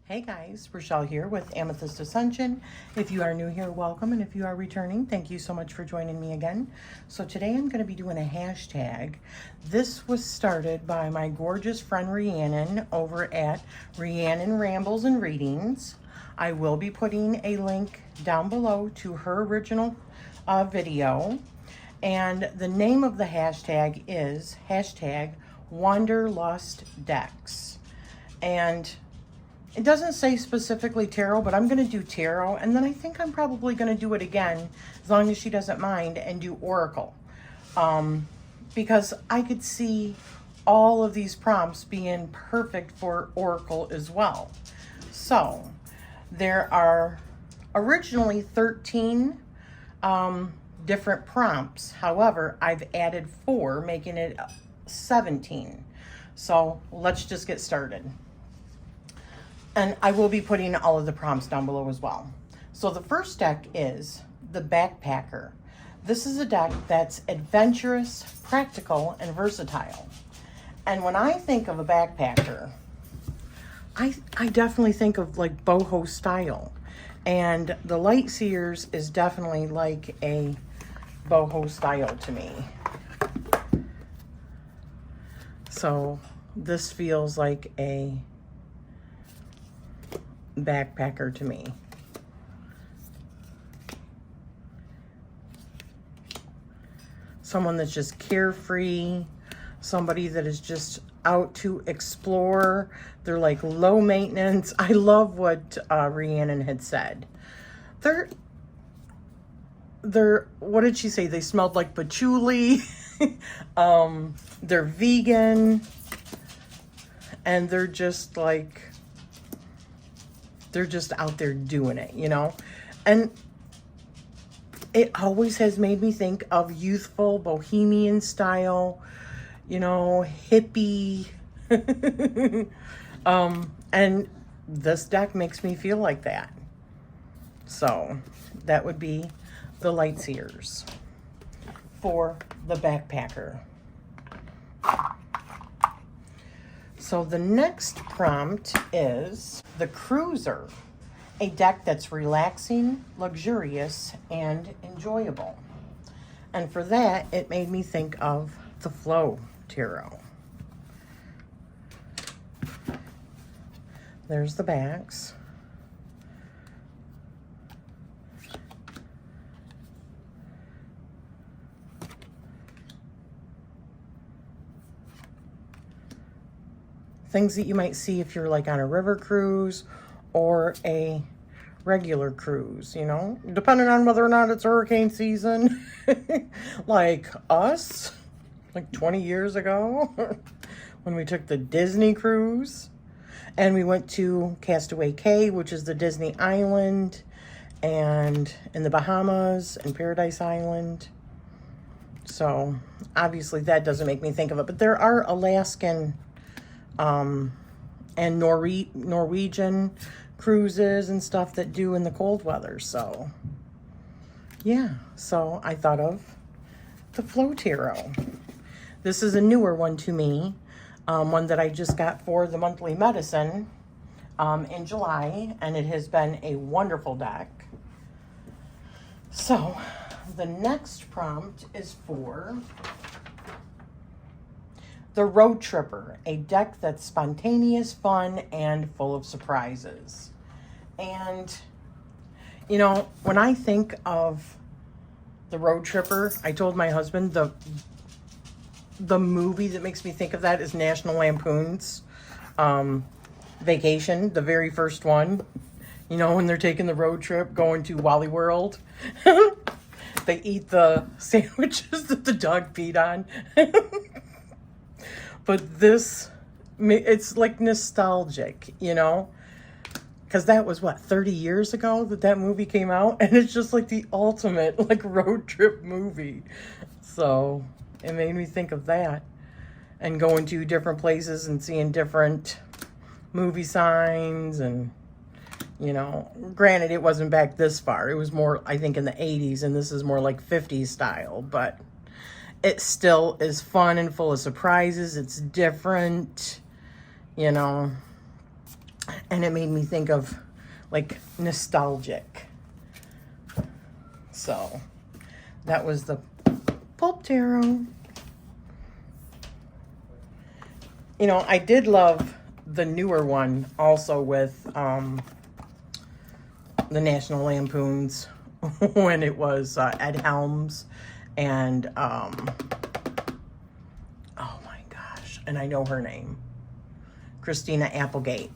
Hey guys, Rochelle here with Amethyst Ascension. If you are new here, welcome, and if you are returning, thank you so much for joining me again. So today I'm going to be doing a hashtag. This was started by my gorgeous friend Rhiannon over at Rhiannon Rambles and Readings. I will be putting a link down below to her original video, and the name of the hashtag is hashtag Wanderlust decks. And it doesn't say specifically tarot, but I'm going to do tarot. And then I think I'm probably going to do it again, as long as she doesn't mind, and do oracle. Because I could see all of these prompts being perfect for oracle as well. So there are originally 13 different prompts. However, I've added 4, making it 17. So let's just get started. And I will be putting all of the prompts down below as well. So the first deck is the Backpacker. This is a deck that's adventurous, practical, and versatile. And when I think of a backpacker, I definitely think of like boho style. And the Light Seers is definitely like a boho style to me. So this feels like a backpacker to me. Someone that's just carefree, somebody that is just out to explore. They're like low maintenance. I love what Rhiannon had said. They're what did she say? They smelled like patchouli. They're vegan, and they're just like, they're just out there doing it, you know? And it always has made me think of youthful, bohemian style, you know, hippie. And this deck makes me feel like that. So that would be the Light Seers for the Backpacker. So the next prompt is the Cruiser, a deck that's relaxing, luxurious, and enjoyable. And for that, it made me think of the Flow Tarot. There's the backs. Things that you might see if you're like on a river cruise or a regular cruise, you know, depending on whether or not it's hurricane season. Like us, like 20 years ago, when we took the Disney cruise and we went to Castaway Cay, which is the Disney island, and in the Bahamas and Paradise Island. So obviously that doesn't make me think of it, but there are Alaskan and Norwegian cruises and stuff that do in the cold weather. So yeah, so I thought of the Flow Tarot. This is a newer one to me, one that I just got for the monthly medicine in July, and it has been a wonderful deck. So the next prompt is for the Road Tripper, a deck that's spontaneous, fun, and full of surprises. And, you know, when I think of the Road Tripper, I told my husband the movie that makes me think of that is National Lampoon's Vacation, the very first one. You know, when they're taking the road trip going to Wally World. They eat the sandwiches that the dog peed on. But this, it's like nostalgic, you know, because that was what, 30 years ago that movie came out, and it's just like the ultimate like road trip movie. So it made me think of that, and going to different places and seeing different movie signs. And, you know, granted, it wasn't back this far. It was more, I think, in the 80s, and this is more like 50s style, but it still is fun and full of surprises. It's different, you know. And it made me think of like nostalgic. So that was the Pulp Tarot. You know, I did love the newer one also with the National Lampoons when it was Ed Helms and oh my gosh, and I know her name, Christina Applegate.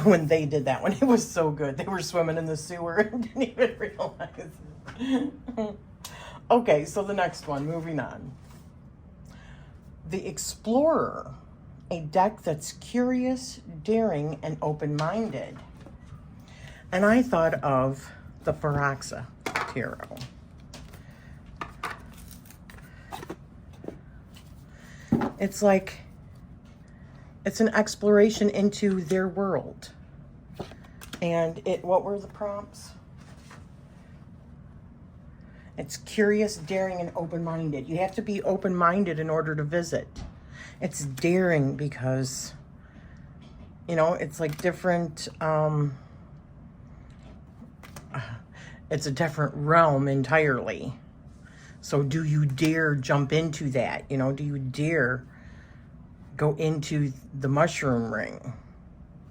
When they did that one, it was so good. They were swimming in the sewer and didn't even realize it. Okay, so the next one, moving on. The Explorer, a deck that's curious, daring, and open-minded. And I thought of the Pharaxa Tarot. It's like, it's an exploration into their world. And what were the prompts? It's curious, daring, and open-minded. You have to be open-minded in order to visit. It's daring because, you know, it's like different, it's a different realm entirely. So do you dare jump into that? You know, do you dare go into the mushroom ring,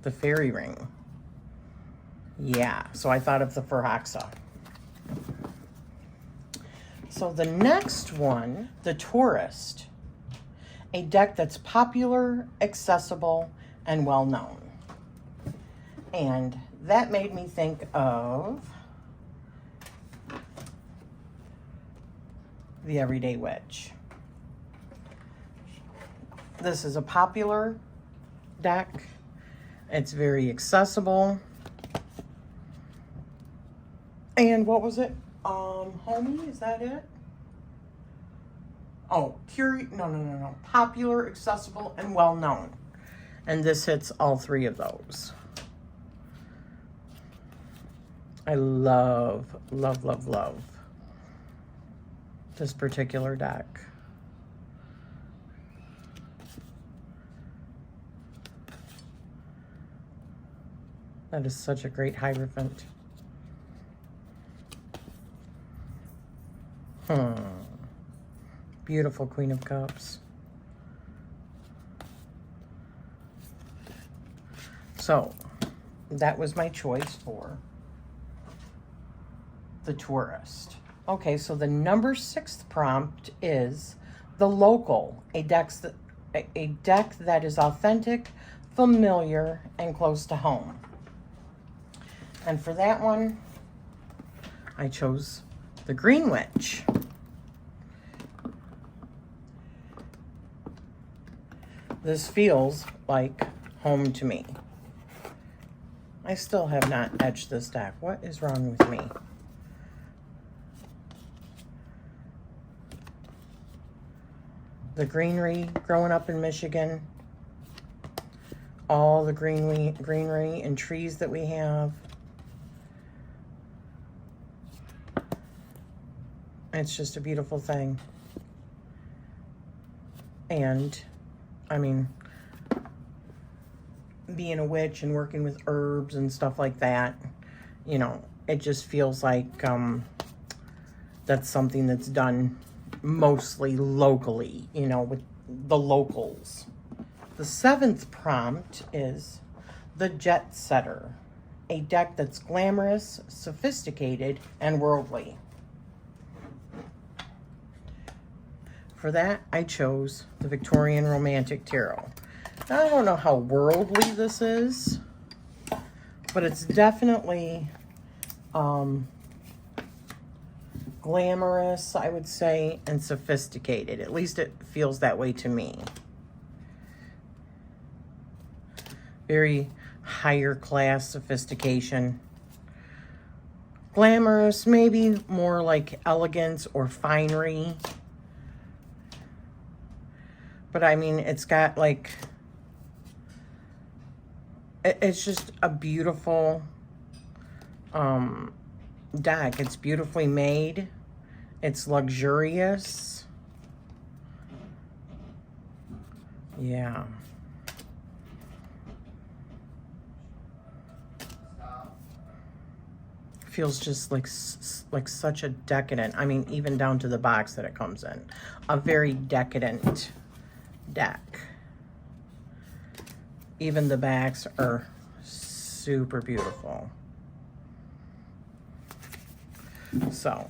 the fairy ring? Yeah, so I thought of the Pharaxa. So the next one, the Tourist, a deck that's popular, accessible, and well-known. And that made me think of the Everyday Witch. This is a popular deck. It's very accessible. And what was it? Homie, is that it? Oh, no. Popular, accessible, and well-known. And this hits all three of those. I love, love, love, love this particular deck. That is such a great Hierophant. Beautiful Queen of Cups. So, that was my choice for the Tourist. Okay, so the number 6th prompt is the Local, a deck that is authentic, familiar, and close to home. And for that one, I chose the Green Witch. This feels like home to me. I still have not etched this deck. What is wrong with me? The greenery growing up in Michigan. All the greenery and trees that we have. It's just a beautiful thing. And, I mean, being a witch and working with herbs and stuff like that, you know, it just feels like that's something that's done mostly locally, you know, with the locals. The 7th prompt is the Jet Setter, a deck that's glamorous, sophisticated, and worldly. For that, I chose the Victorian Romantic Tarot. Now, I don't know how worldly this is, but it's definitely glamorous, I would say, and sophisticated. At least it feels that way to me. Very higher class sophistication. Glamorous, maybe more like elegance or finery. But I mean, it's got like, it's just a beautiful deck. It's beautifully made. It's luxurious. Yeah. feels just like such a decadent, I mean, even down to the box that it comes in. A very decadent deck. Even the backs are super beautiful. So,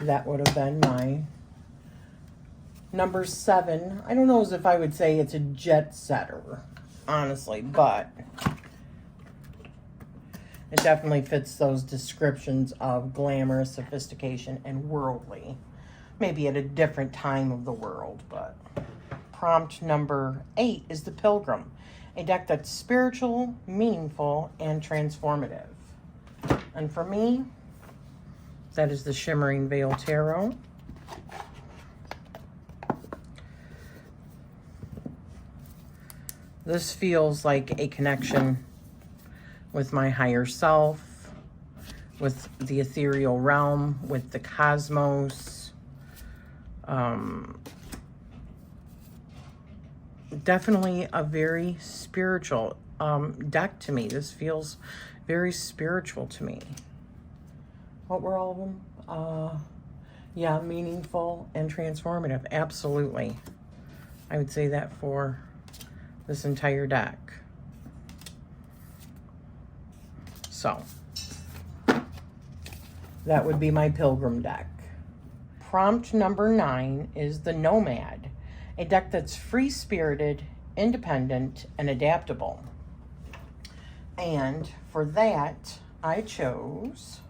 that would have been my number 7. I don't know as if I would say it's a jet setter, honestly, but it definitely fits those descriptions of glamorous, sophistication, and worldly. Maybe at a different time of the world, but prompt number 8 is the Pilgrim, a deck that's spiritual, meaningful, and transformative. And for me, that is the Shimmering Veil Tarot. This feels like a connection with my higher self, with the ethereal realm, with the cosmos. Definitely a very spiritual deck to me. This feels very spiritual to me. What were all of them? Yeah, meaningful and transformative. Absolutely. I would say that for this entire deck. So, that would be my Pilgrim deck. Prompt number 9 is the Nomad, a deck that's free-spirited, independent, and adaptable. And for that, I chose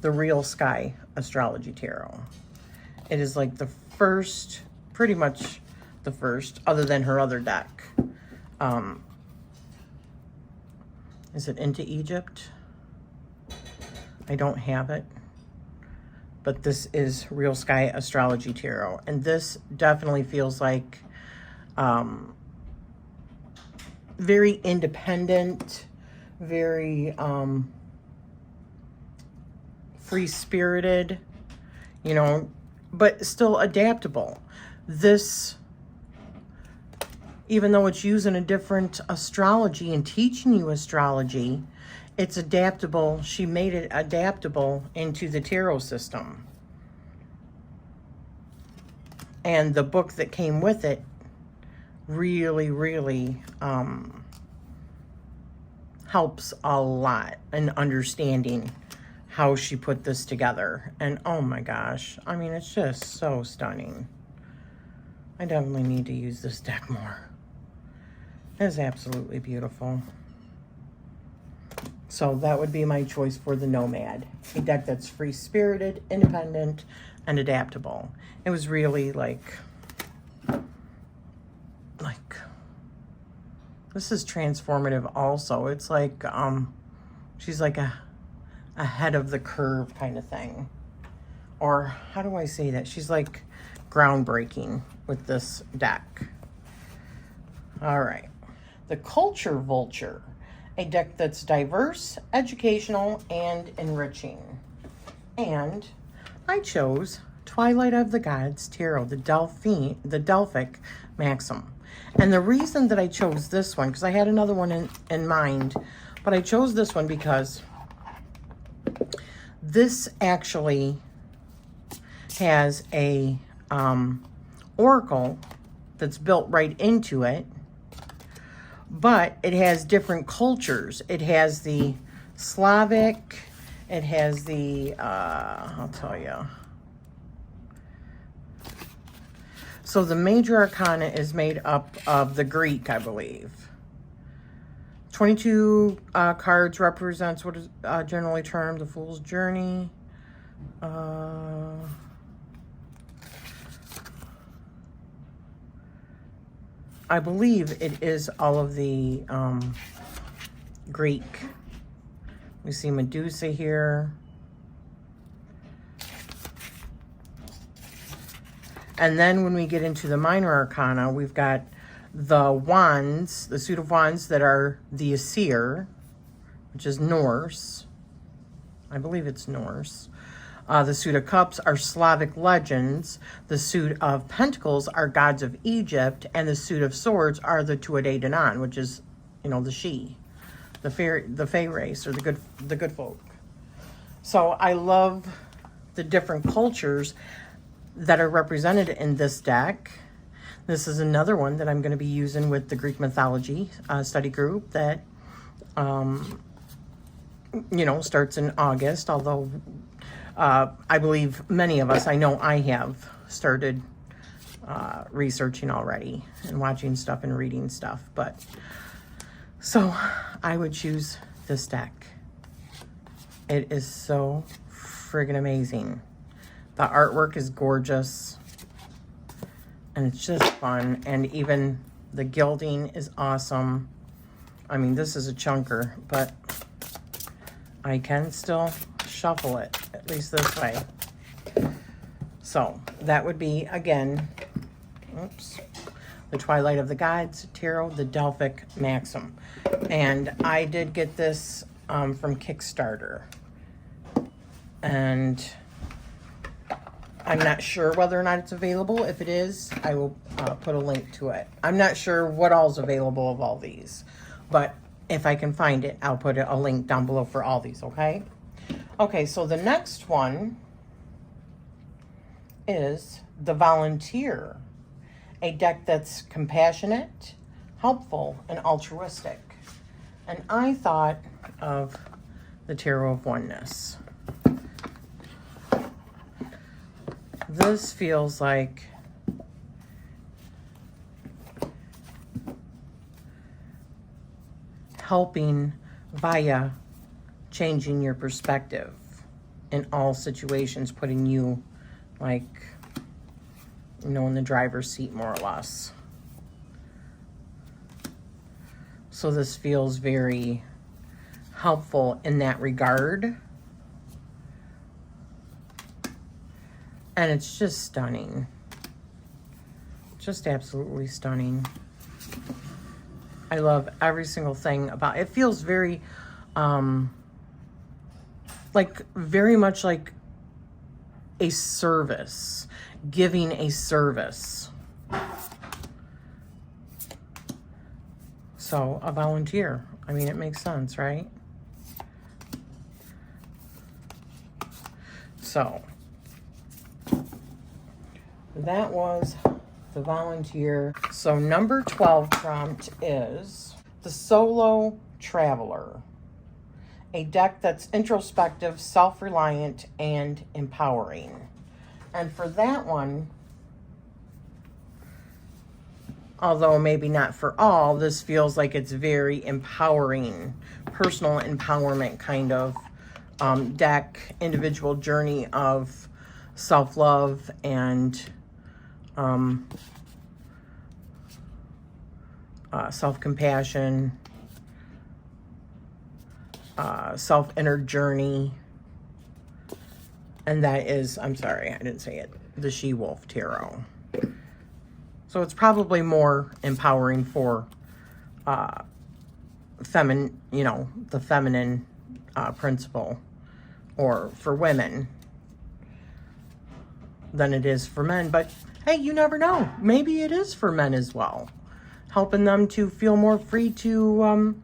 the Real Sky Astrology Tarot. It is like the first, pretty much the first, other than her other deck. Is it Into Egypt? I don't have it. But this is Real Sky Astrology Tarot. And this definitely feels like very independent, very free-spirited, you know, but still adaptable. This, even though it's using a different astrology and teaching you astrology, it's adaptable. She made it adaptable into the tarot system. And the book that came with it really, really helps a lot in understanding how she put this together. And oh my gosh, I mean, it's just so stunning. I definitely need to use this deck more. It's absolutely beautiful. So that would be my choice for the Nomad, a deck that's free-spirited, independent, and adaptable. It was really like this is transformative also. It's like she's like a ahead of the curve kind of thing. Or how do I say that? She's like groundbreaking with this deck. All right. The Culture Vulture, a deck that's diverse, educational, and enriching. And I chose Twilight of the Gods Tarot, the Delphic Maxim. And the reason that I chose this one, because I had another one in mind, but I chose this one because this actually has a oracle that's built right into it. But it has different cultures. It has the Slavic, it has the, I'll tell you. So the major arcana is made up of the Greek, I believe. 22 cards represents what is generally termed the Fool's Journey. I believe it is all of the Greek. We see Medusa here. And then when we get into the minor arcana, we've got the wands, the suit of wands that are the Aesir, which is Norse. I believe it's Norse. The suit of cups are Slavic legends. The suit of pentacles are gods of Egypt. And the suit of swords are the Tuatha De Danann, which is, you know, the she. the Fae race, or the good folk. So I love the different cultures that are represented in this deck. This is another one that I'm going to be using with the Greek mythology study group that, you know, starts in August. Although I believe many of us, I know I have started researching already and watching stuff and reading stuff. But so I would choose this deck. It is so friggin' amazing. The artwork is gorgeous. And it's just fun. And even the gilding is awesome. I mean, this is a chunker, but I can still shuffle it, at least this way. So that would be, again, oops, the Twilight of the Gods Tarot, the Delphic Maxim. And I did get this from Kickstarter. And I'm not sure whether or not it's available. If it is, I will put a link to it. I'm not sure what all's available of all these, but if I can find it, I'll put a link down below for all these, okay? Okay, so the next one is the Volunteer, a deck that's compassionate, helpful, and altruistic. And I thought of the Tarot of Oneness. This feels like helping via changing your perspective in all situations, putting you, like, you know, in the driver's seat, more or less. So this feels very helpful in that regard. And it's just stunning. Just absolutely stunning. I love every single thing about it. It feels very, like, very much like a service. Giving a service. So, a volunteer. I mean, it makes sense, right? So, that was the Volunteer. So number 12 prompt is the Solo Traveler, a deck that's introspective, self-reliant, and empowering. And for that one, although maybe not for all, this feels like it's very empowering, personal empowerment kind of deck, individual journey of self-love and self-compassion, self-inner journey. And that is, I'm sorry, I didn't say it, the She-Wolf Tarot. So it's probably more empowering for you know, the feminine principle, or for women, than it is for men. But hey, you never know. Maybe it is for men as well, helping them to feel more free to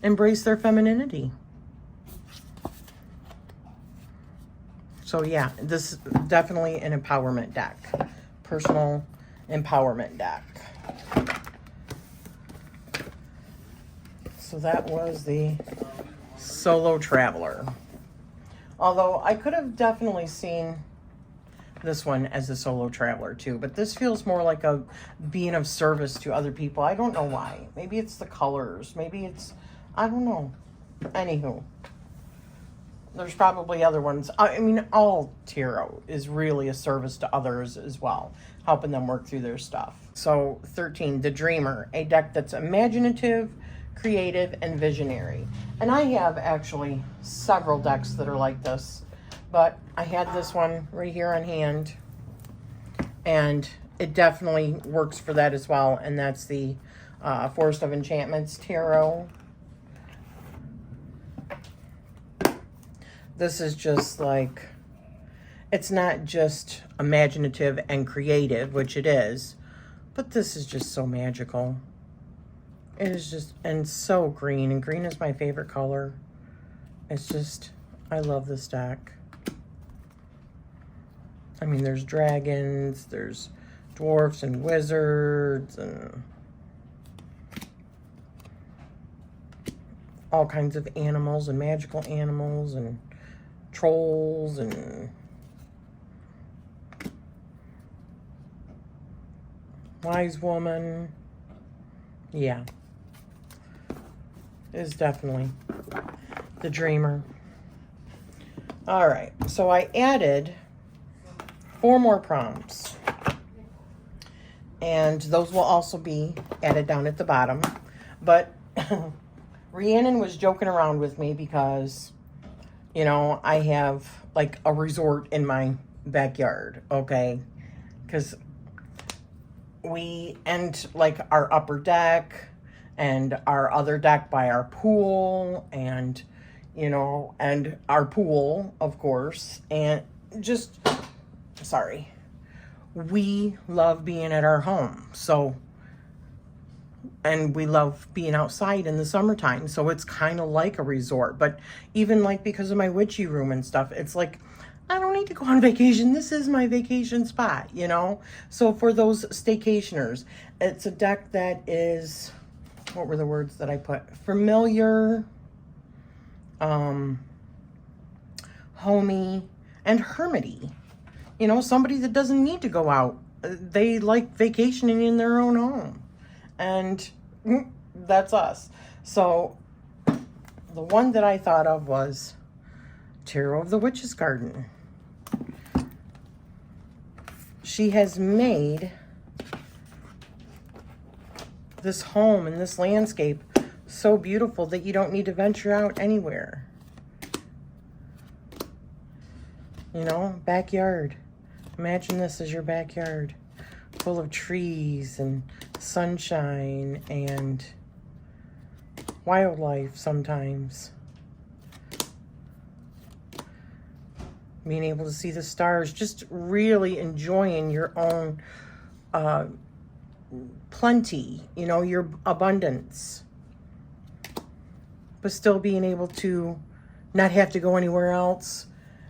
embrace their femininity. So yeah, this is definitely an empowerment deck, personal empowerment deck. So that was the Solo Traveler. Although I could have definitely seen this one as a solo traveler too, but this feels more like a being of service to other people. I don't know why. Maybe it's the colors. Maybe it's, I don't know. Anywho, there's probably other ones. I mean, all tarot is really a service to others as well, helping them work through their stuff. So 13, the Dreamer, a deck that's imaginative, creative, and visionary. And I have actually several decks that are like this, but I had this one right here on hand, and it definitely works for that as well. And that's the Forest of Enchantments Tarot. This is just like, it's not just imaginative and creative, which it is, but this is just so magical. It is just, and so green. And green is my favorite color. It's just, I love this deck. I mean, there's dragons, there's dwarfs and wizards, and all kinds of animals and magical animals and trolls and wise woman. Yeah. Is definitely the dreamer. All right, so I added 4 more prompts, and those will also be added down at the bottom. But Rhiannon was joking around with me because, you know, I have like a resort in my backyard, okay? Because we end like our upper deck and our other deck by our pool, and, you know, and our pool, of course, and just, sorry, we love being at our home. So, and we love being outside in the summertime. So it's kind of like a resort. But even like because of my witchy room and stuff, it's like, I don't need to go on vacation. This is my vacation spot, you know? So for those staycationers, it's a deck that is, what were the words that I put? Familiar, homey, and hermity. You know, somebody that doesn't need to go out. They like vacationing in their own home. And that's us. So the one that I thought of was Tarot of the Witch's Garden. She has made this home and this landscape so beautiful that you don't need to venture out anywhere. You know, backyard. Imagine this as your backyard, full of trees and sunshine and wildlife sometimes. Being able to see the stars, just really enjoying your own plenty, you know, your abundance, but still being able to not have to go anywhere else.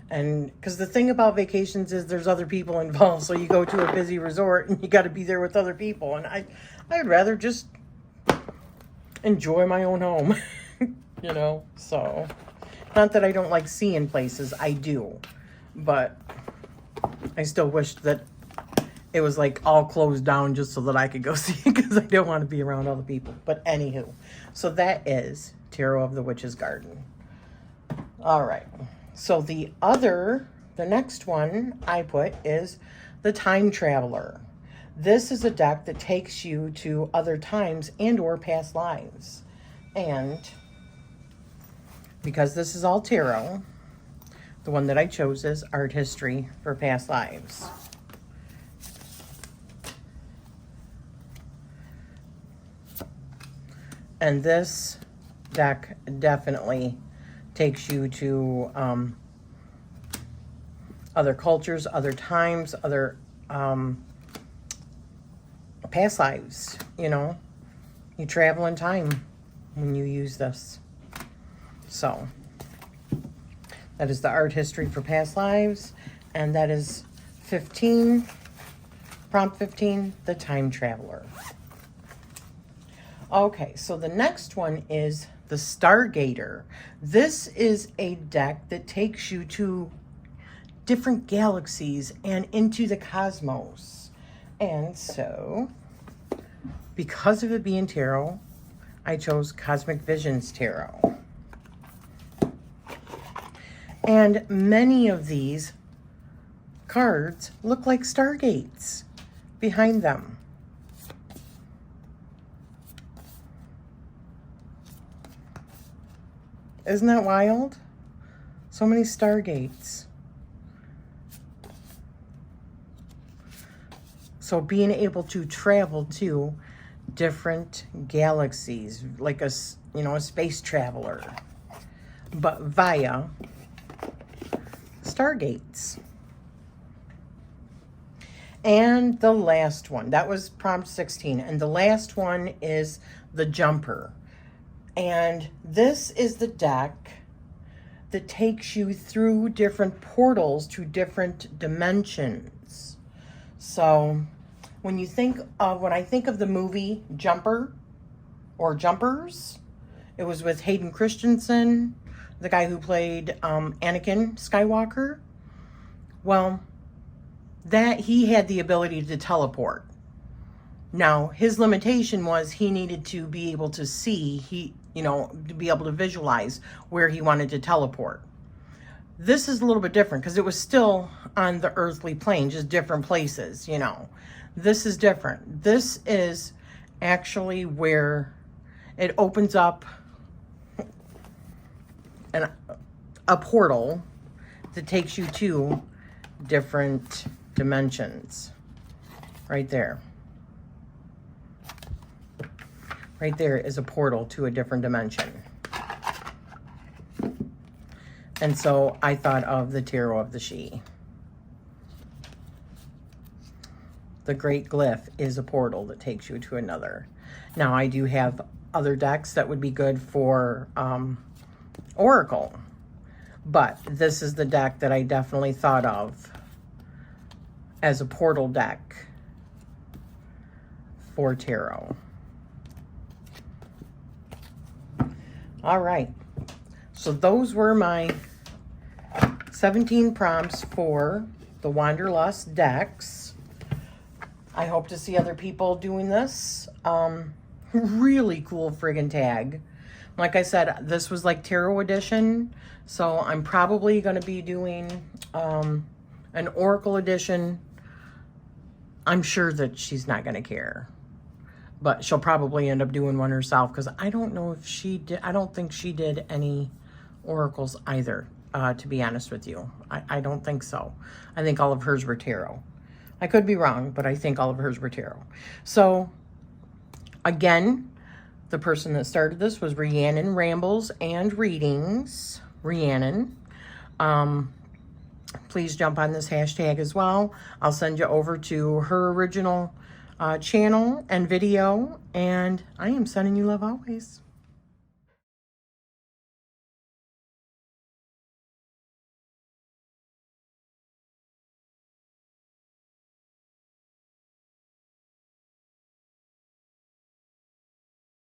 And because the thing about vacations is there's other people involved. So you go to a busy resort and you got to be there with other people. And I'd rather just enjoy my own home, you know. So not that I don't like seeing places, I do, but I still wish that it was like all closed down just so that I could go see it, because I don't want to be around other people. But anywho, so that is Tarot of the Witch's Garden. All right. So the next one I put is the Time Traveler. This is a deck that takes you to other times and or past lives. And because this is all tarot, the one that I chose is Art History for Past Lives. And this deck definitely takes you to other cultures, other times, other past lives, you know. You travel in time when you use this. So that is the Art History for Past Lives, and that is 15, prompt 15, the Time Traveler. Okay, so the next one is the Stargater. This is a deck that takes you to different galaxies and into the cosmos. And so, because of it being tarot, I chose Cosmic Visions Tarot. And many of these cards look like stargates behind them. Isn't that wild? So many stargates. So being able to travel to different galaxies, like a space traveler, but via stargates. And the last one, that was prompt 16. And the last one is the Jumper. And this is the deck that takes you through different portals to different dimensions. So when I think of the movie Jumper or Jumpers, it was with Hayden Christensen, the guy who played Anakin Skywalker. Well, that he had the ability to teleport. Now, his limitation was he needed to be able to see, to be able to visualize where he wanted to teleport. This is a little bit different because it was still on the earthly plane, just different places, This is different. This is actually where it opens up a portal that takes you to different dimensions. Right there. Right there is a portal to a different dimension. And so I thought of the Tarot of the She. The Great Glyph is a portal that takes you to another. Now I do have other decks that would be good for Oracle. But this is the deck that I definitely thought of as a portal deck for tarot. All right. So those were my 17 prompts for the Wanderlust decks. I hope to see other people doing this. Really cool friggin' tag. Like I said, this was like Tarot Edition. So I'm probably going to be doing an Oracle Edition. I'm sure that she's not going to care. But she'll probably end up doing one herself because I don't know if she did. I don't think she did any oracles either, to be honest with you. I don't think so. I think all of hers were tarot. I could be wrong, but I think all of hers were tarot. So, again, the person that started this was Rhiannon Rambles and Readings. Rhiannon. Please jump on this hashtag as well. I'll send you over to her original channel and video. And I am sending you love always.